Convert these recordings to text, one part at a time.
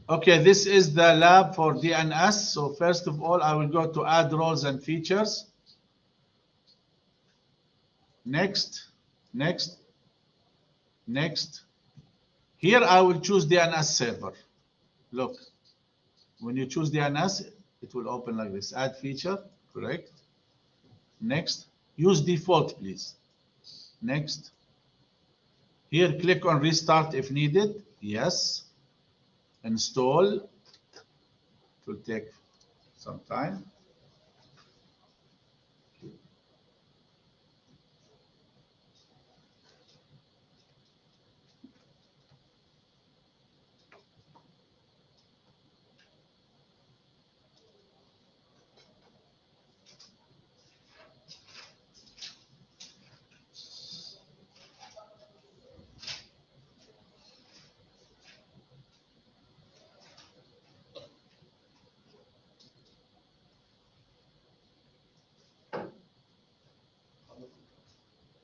Okay, this is the lab for DNS. So first of all, I will go to add roles and features. Next, next, next. Here I will choose DNS server. Look, when you choose DNS, it will open like this. Add feature, correct. Next, use default, please. Next. Here, click on restart if needed. Yes. Install. It will take some time.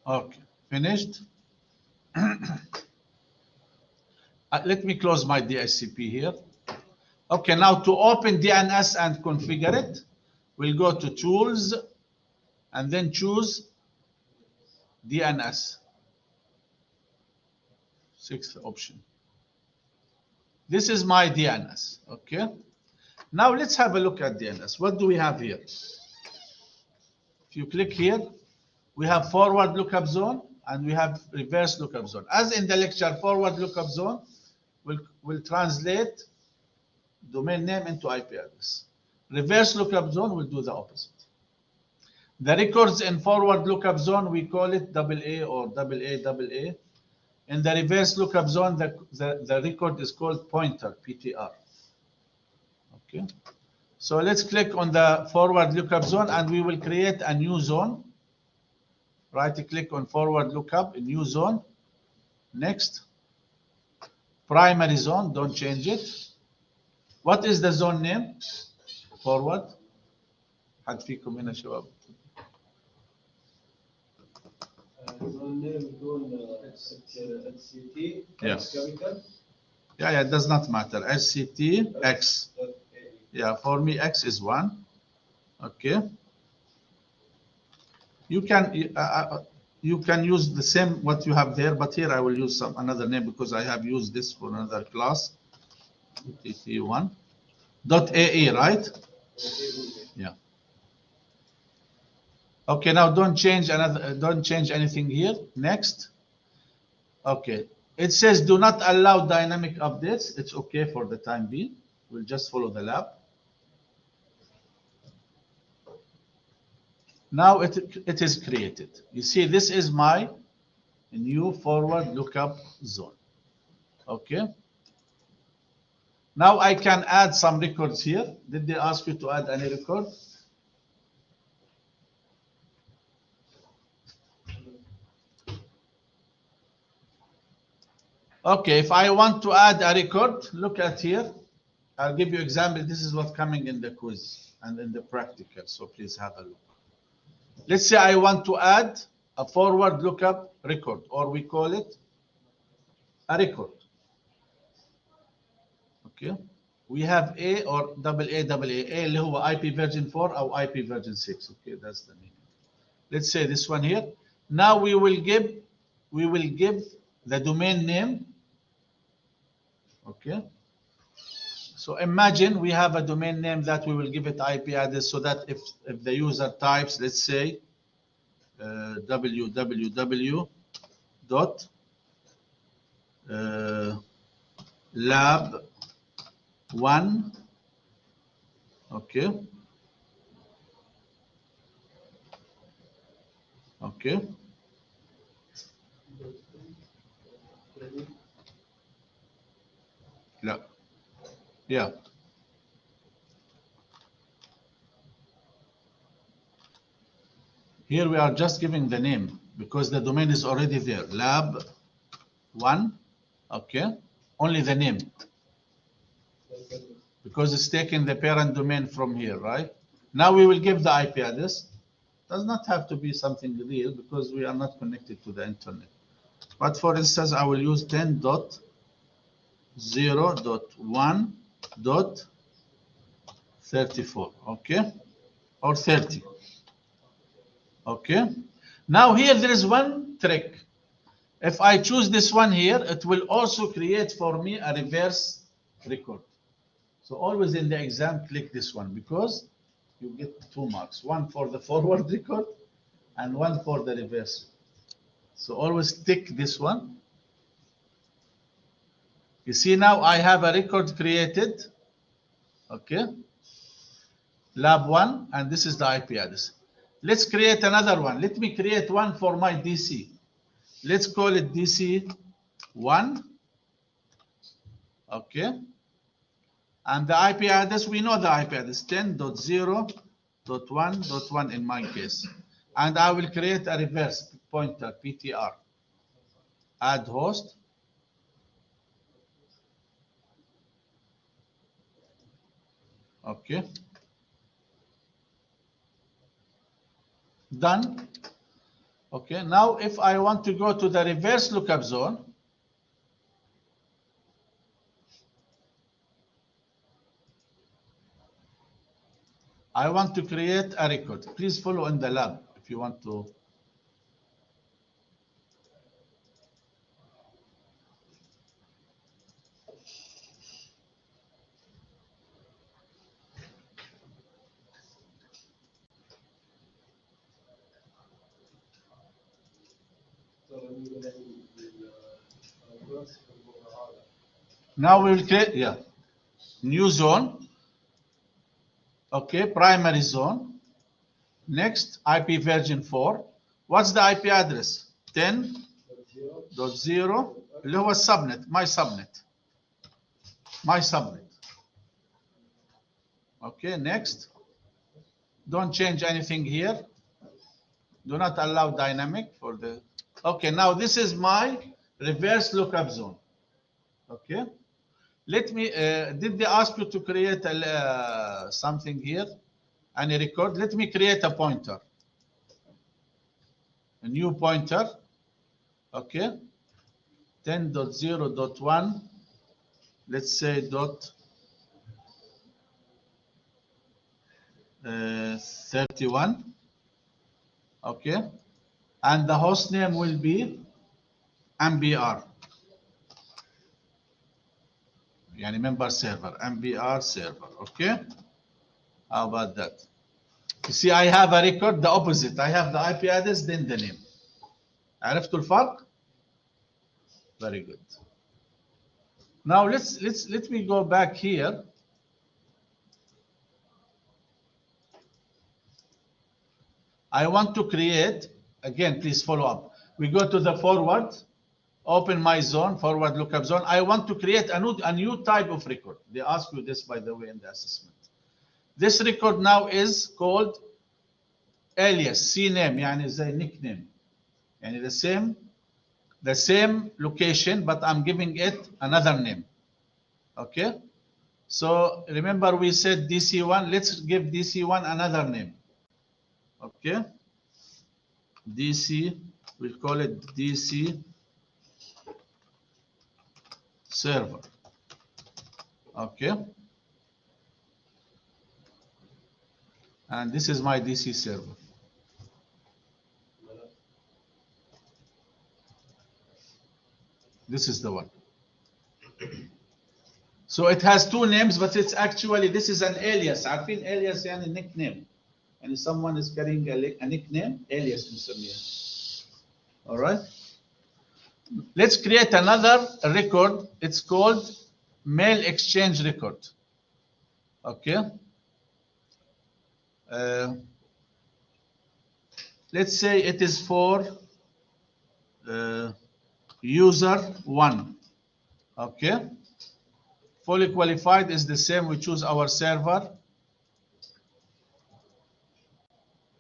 Okay, finished. Let me close my DHCP here. Okay, now to open DNS and configure it, we'll go to Tools and then choose DNS. Sixth option. This is my DNS, okay? Now let's have a look at DNS. What do we have here? If you click here, we have forward lookup zone and we have reverse lookup zone. As in the lecture, forward lookup zone will translate domain name into IP address. Reverse lookup zone will do the opposite. The records in forward lookup zone, we call it AA or AA. In the reverse lookup zone, the record is called pointer, PTR. Okay. So let's click on the forward lookup zone and we will create a new zone. Right click on forward lookup, a new zone. Next. Primary zone, don't change it. What is the zone name? Forward. حد فيكم هنا شباب؟ zone name بدون HCT capital. Yeah, it does not matter. HCT X. Yeah, for me X is 1. Okay. You can use the same what you have there, but here I will use another name because I have used this for another class. TT1 .AE, right? Yeah. Okay, now don't change anything here. Next. Okay. It says do not allow dynamic updates. It's okay for the time being. We'll just follow the lab. Now it is created. You see, this is my new forward lookup zone. Okay. Now I can add some records here. Did they ask you to add any record? Okay, if I want to add a record, look at here. I'll give you an example. This is what's coming in the quiz and in the practical, so please have a look. Let's say I want to add a forward lookup record, or we call it a record. Okay, we have A or AA. A اللي هو IP version 4 or IP version 6. Okay, that's the name. Let's say this one here. Now we will give the domain name. Okay. So imagine we have a domain name that we will give it IP address so that if the user types, let's say, www dot lab 1, okay, okay, yeah. Here we are just giving the name because the domain is already there. Lab 1, okay, only the name. Because it's taking the parent domain from here, right? Now we will give the IP address. Does not have to be something real because we are not connected to the internet. But for instance, I will use 10.0.1 dot 34, okay, or 30. Okay, now here there is one trick. If I choose this one here, it will also create for me a reverse record. So always in the exam, click this one because you get 2 marks, one for the forward record and one for the reverse. So always tick this one. You see now I have a record created, okay, lab 1, and this is the IP address. Let's create another one. Let me create one for my DC. Let's call it DC1, okay, and the IP address, we know the IP address, 10.0.1.1 in my case, and I will create a reverse pointer, PTR, add host, okay, done. Okay, now if I want to go to the reverse lookup zone, I want to create a record. Please follow in the lab if you want to. Now we will create, yeah, new zone. Okay, primary zone. Next, IP version 4. What's the IP address? 10.0 اللي هو السبنت, my subnet. Okay, next. Don't change anything here. Do not allow dynamic for the. Okay, now this is my reverse lookup zone. Okay, let me. Did they ask you to create something here? Any record? Let me create a pointer. A new pointer. Okay, 10.0.1. Let's say dot 31. Okay, and the host name will be MBR. يعني member server, MBR server. Okay, how about that? You see, I have a record, the opposite. I have the IP address, then the name. عرفتوا الفرق? Very good. Now let me go back here. I want to create, again, please follow up. We go to the forward, open my zone, forward lookup zone. I want to create a new type of record. They ask you this, by the way, in the assessment. This record now is called alias, CNAME, يعني زي nickname. يعني the same location, but I'm giving it another name. Okay? So remember we said DC1, let's give DC1 another name. Okay? DC, we'll call it DC server. Okay? And this is my DC server. This is the one. So it has two names, but it's actually, this is an alias. عارفين alias يعني nickname. And someone is carrying a nickname, alias نسميها. All right? Let's create another record. It's called mail exchange record. Okay? Let's say it is for user 1. Okay? Fully qualified is the same. We choose our server,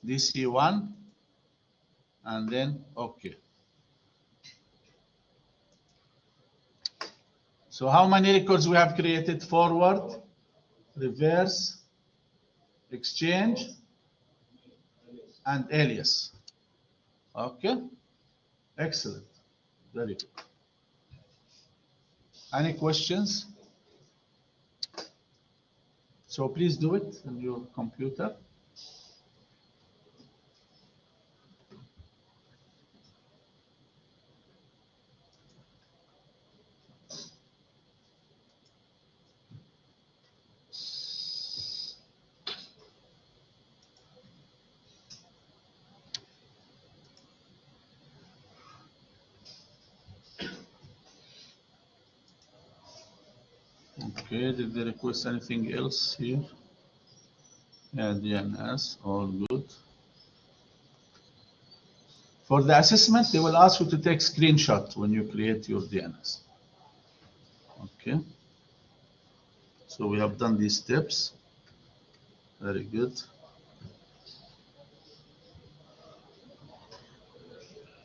DC1, and then OK. So how many records we have created? Forward, reverse, exchange, and alias. Okay? Excellent. Very good. Any questions? So please do it on your computer. Okay, did they request anything else here? Yeah, DNS, all good. For the assessment, they will ask you to take screenshot when you create your DNS. Okay. So we have done these steps. Very good.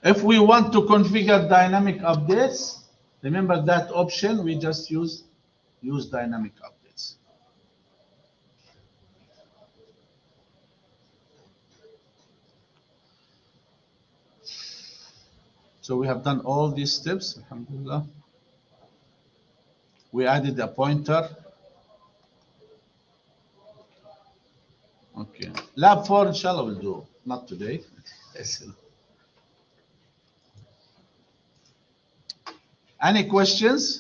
If we want to configure dynamic updates, remember that option, we just use dynamic updates. So we have done all these steps, alhamdulillah. We added a pointer. Okay. Lab 4, inshallah, will do. Not today. Any questions?